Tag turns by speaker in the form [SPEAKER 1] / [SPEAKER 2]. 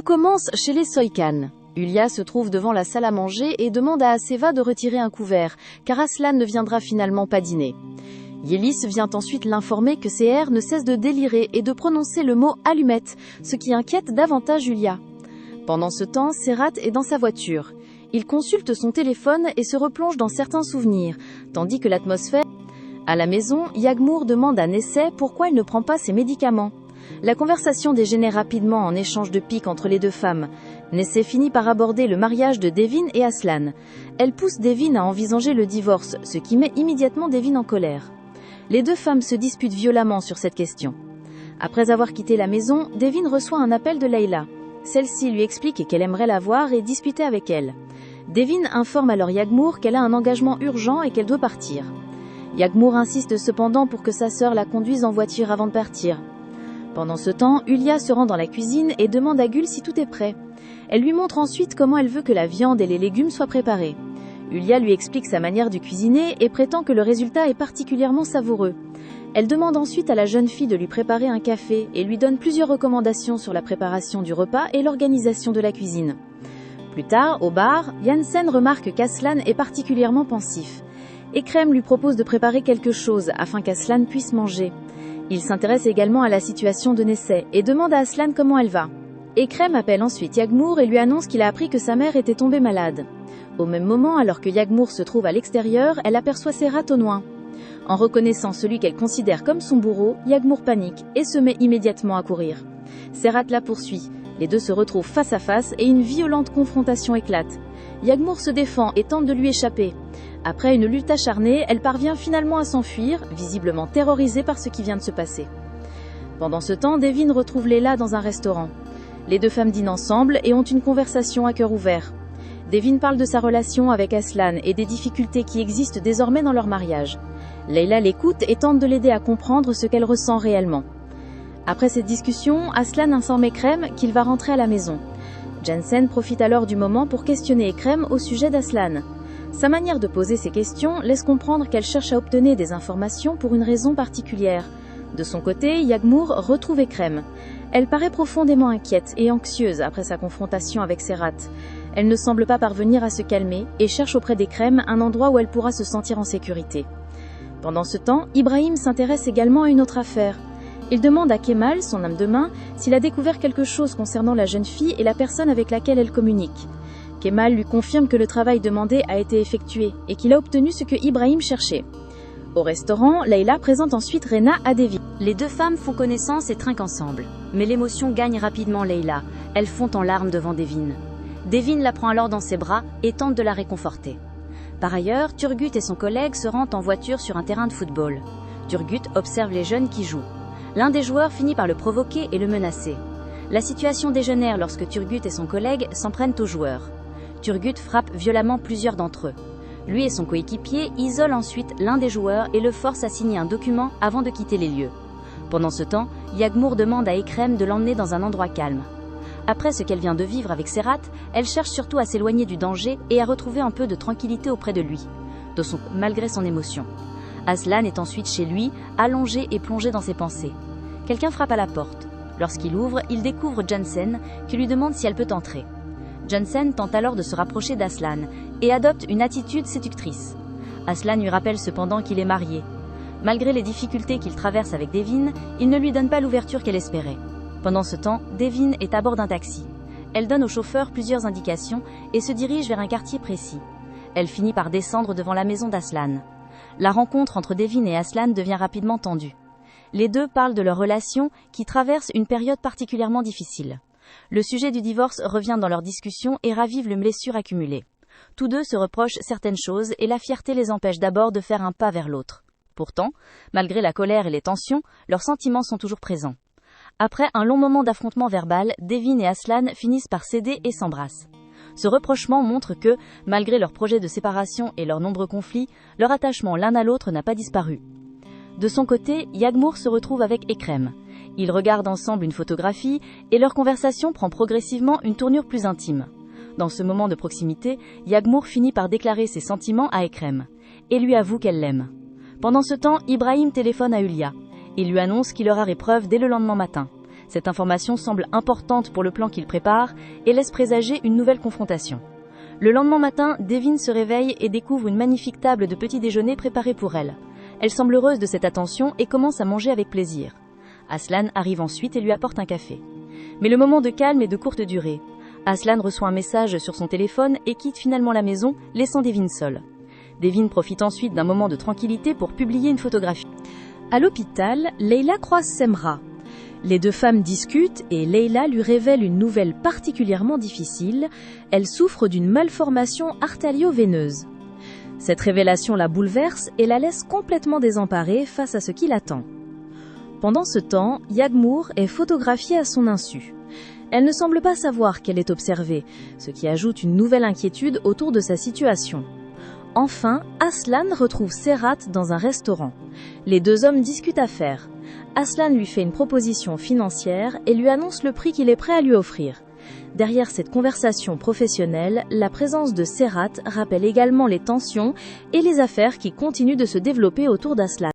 [SPEAKER 1] commence chez les Soykan. Yulia se trouve devant la salle à manger et demande à Aseva de retirer un couvert, car Aslan ne viendra finalement pas dîner. Yelis vient ensuite l'informer que Seher ne cesse de délirer et de prononcer le mot « allumette », ce qui inquiète davantage Yulia. Pendant ce temps, Serhat est dans sa voiture. Il consulte son téléphone et se replonge dans certains souvenirs, tandis que l'atmosphère... À la maison, Yagmour demande à Nesseh pourquoi il ne prend pas ses médicaments. La conversation dégénère rapidement en échange de piques entre les deux femmes. Nesseh finit par aborder le mariage de Devin et Aslan. Elle pousse Devin à envisager le divorce, ce qui met immédiatement Devin en colère. Les deux femmes se disputent violemment sur cette question. Après avoir quitté la maison, Devin reçoit un appel de Leila. Celle-ci lui explique qu'elle aimerait la voir et discuter avec elle. Devin informe alors Yagmour qu'elle a un engagement urgent et qu'elle doit partir. Yagmour insiste cependant pour que sa sœur la conduise en voiture avant de partir. Pendant ce temps, Yulia se rend dans la cuisine et demande à Gul si tout est prêt. Elle lui montre ensuite comment elle veut que la viande et les légumes soient préparés. Yulia lui explique sa manière de cuisiner et prétend que le résultat est particulièrement savoureux. Elle demande ensuite à la jeune fille de lui préparer un café et lui donne plusieurs recommandations sur la préparation du repas et l'organisation de la cuisine. Plus tard, au bar, Janssen remarque qu'Aslan est particulièrement pensif. Ekrem lui propose de préparer quelque chose afin qu'Aslan puisse manger. Il s'intéresse également à la situation de Nesseh et demande à Aslan comment elle va. Ekrem appelle ensuite Yagmour et lui annonce qu'il a appris que sa mère était tombée malade. Au même moment, alors que Yagmour se trouve à l'extérieur, elle aperçoit Serhat au loin. En reconnaissant celui qu'elle considère comme son bourreau, Yagmour panique et se met immédiatement à courir. Serhat la poursuit. Les deux se retrouvent face à face et une violente confrontation éclate. Yagmour se défend et tente de lui échapper. Après une lutte acharnée, elle parvient finalement à s'enfuir, visiblement terrorisée par ce qui vient de se passer. Pendant ce temps, Devin retrouve Leila dans un restaurant. Les deux femmes dînent ensemble et ont une conversation à cœur ouvert. Devin parle de sa relation avec Aslan et des difficultés qui existent désormais dans leur mariage. Leila l'écoute et tente de l'aider à comprendre ce qu'elle ressent réellement. Après cette discussion, Aslan informe Ekrem qu'il va rentrer à la maison. Janssen profite alors du moment pour questionner Ekrem au sujet d'Aslan. Sa manière de poser ces questions laisse comprendre qu'elle cherche à obtenir des informations pour une raison particulière. De son côté, Yagmour retrouve Ekrem. Elle paraît profondément inquiète et anxieuse après sa confrontation avec Serhat. Elle ne semble pas parvenir à se calmer et cherche auprès d'Ekrem un endroit où elle pourra se sentir en sécurité. Pendant ce temps, Ibrahim s'intéresse également à une autre affaire. Il demande à Kemal, son homme de main, s'il a découvert quelque chose concernant la jeune fille et la personne avec laquelle elle communique. Kemal lui confirme que le travail demandé a été effectué et qu'il a obtenu ce que Ibrahim cherchait. Au restaurant, Leila présente ensuite Rena à Devin.
[SPEAKER 2] Les deux femmes font connaissance et trinquent ensemble. Mais l'émotion gagne rapidement Leila. Elle fond en larmes devant Devin. Devin la prend alors dans ses bras et tente de la réconforter. Par ailleurs, Turgut et son collègue se rendent en voiture sur un terrain de football. Turgut observe les jeunes qui jouent. L'un des joueurs finit par le provoquer et le menacer. La situation dégénère lorsque Turgut et son collègue s'en prennent aux joueurs. Turgut frappe violemment plusieurs d'entre eux. Lui et son coéquipier isolent ensuite l'un des joueurs et le forcent à signer un document avant de quitter les lieux. Pendant ce temps, Yagmour demande à Ekrem de l'emmener dans un endroit calme. Après ce qu'elle vient de vivre avec Serhat, elle cherche surtout à s'éloigner du danger et à retrouver un peu de tranquillité auprès de lui, malgré son émotion. Aslan est ensuite chez lui, allongé et plongé dans ses pensées. Quelqu'un frappe à la porte. Lorsqu'il ouvre, il découvre Janssen, qui lui demande si elle peut entrer. Janssen tente alors de se rapprocher d'Aslan et adopte une attitude séductrice. Aslan lui rappelle cependant qu'il est marié. Malgré les difficultés qu'il traverse avec Devin, il ne lui donne pas l'ouverture qu'elle espérait. Pendant ce temps, Devin est à bord d'un taxi. Elle donne au chauffeur plusieurs indications et se dirige vers un quartier précis. Elle finit par descendre devant la maison d'Aslan. La rencontre entre Devin et Aslan devient rapidement tendue. Les deux parlent de leur relation qui traverse une période particulièrement difficile. Le sujet du divorce revient dans leur discussion et ravive les blessures accumulées. Tous deux se reprochent certaines choses et la fierté les empêche d'abord de faire un pas vers l'autre. Pourtant, malgré la colère et les tensions, leurs sentiments sont toujours présents. Après un long moment d'affrontement verbal, Devin et Aslan finissent par céder et s'embrassent. Ce rapprochement montre que, malgré leurs projets de séparation et leurs nombreux conflits, leur attachement l'un à l'autre n'a pas disparu. De son côté, Yagmour se retrouve avec Ekrem. Ils regardent ensemble une photographie et leur conversation prend progressivement une tournure plus intime. Dans ce moment de proximité, Yagmour finit par déclarer ses sentiments à Ekrem et lui avoue qu'elle l'aime. Pendant ce temps, Ibrahim téléphone à Yulia et lui annonce qu'il aura épreuve dès le lendemain matin. Cette information semble importante pour le plan qu'il prépare et laisse présager une nouvelle confrontation. Le lendemain matin, Devin se réveille et découvre une magnifique table de petit déjeuner préparée pour elle. Elle semble heureuse de cette attention et commence à manger avec plaisir. Aslan arrive ensuite et lui apporte un café. Mais le moment de calme est de courte durée. Aslan reçoit un message sur son téléphone et quitte finalement la maison, laissant Devin seul. Devin profite ensuite d'un moment de tranquillité pour publier une photographie. À l'hôpital, Leila croise Semra. Les deux femmes discutent et Leila lui révèle une nouvelle particulièrement difficile. Elle souffre d'une malformation artério-veineuse. Cette révélation la bouleverse et la laisse complètement désemparée face à ce qui l'attend. Pendant ce temps, Yagmour est photographiée à son insu. Elle ne semble pas savoir qu'elle est observée, ce qui ajoute une nouvelle inquiétude autour de sa situation. Enfin, Aslan retrouve Serhat dans un restaurant. Les deux hommes discutent affaires. Aslan lui fait une proposition financière et lui annonce le prix qu'il est prêt à lui offrir. Derrière cette conversation professionnelle, la présence de Serhat rappelle également les tensions et les affaires qui continuent de se développer autour d'Aslan.